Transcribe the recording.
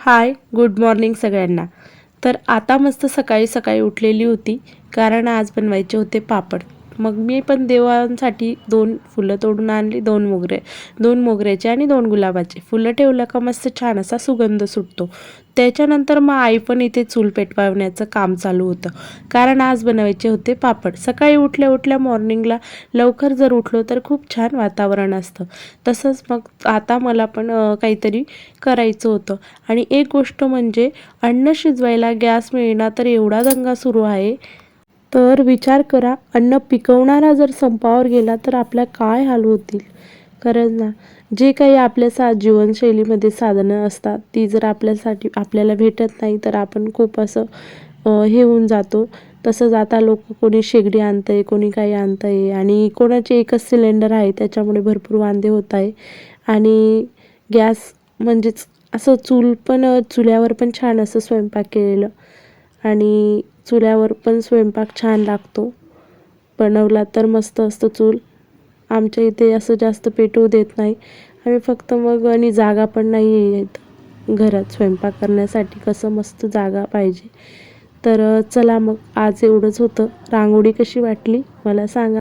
हाय, good morning सगळ्यांना. तर आता मस्त सकाळी सकाळी उठलेली होती, कारण आज बनवायचे होते पापड. मग मी पण देवांसाठी 2 फुलं तोडून आणली, 2 मोगऱ्याचे आणि 2 गुलाबाचे. फुलं ठेवलं का मस्त छान असा सुगंध सुटतो. त्याच्यानंतर मग आई पण इथे चूल पेटवण्याचं काम चालू होतं, कारण आज बनवायचे होते पापड. सकाळी उठल्या उठल्या मॉर्निंगला लवकर जर उठलो तर खूप छान वातावरण असतं. तसंच मग आता मला पण काहीतरी करायचं होतं. आणि एक गोष्ट म्हणजे अन्न शिजवायला गॅस मिळेना तर एवढा दंगा सुरू आहे. तर विचार करा, अन्न पिकवणारा जर संपावर गेला तर आपल्या काय हाल होतील. खरंच ना. जे काही आपल्या जीवनशैलीमध्ये साधनं असतात ती जर आपल्याला भेटत नाही तर आपण खूप असं हे होऊन जातो. तसंच आता लोक कोणी शेगडी आणतंय, कोणी काही आणतंय आणि कोणाचे एकच सिलेंडर आहे, त्याच्यामुळे भरपूर वांदे होत आहे. आणि गॅस म्हणजेच असं चुल्यावर पण छान असं स्वयंपाक केलेलं आणि चुल्यावर पण स्वयंपाक छान लागतो. बनवला तर मस्त असतं चूल. आमच्या इथे असं जास्त पेटवू देत नाही आम्ही, फक्त मग आणि जागा पण नाही आहे इथं घरात स्वयंपाक करण्यासाठी, कसं मस्त जागा पाहिजे. तर चला मग आज एवढंच होतं. रांगोळी कशी वाटली मला सांगा.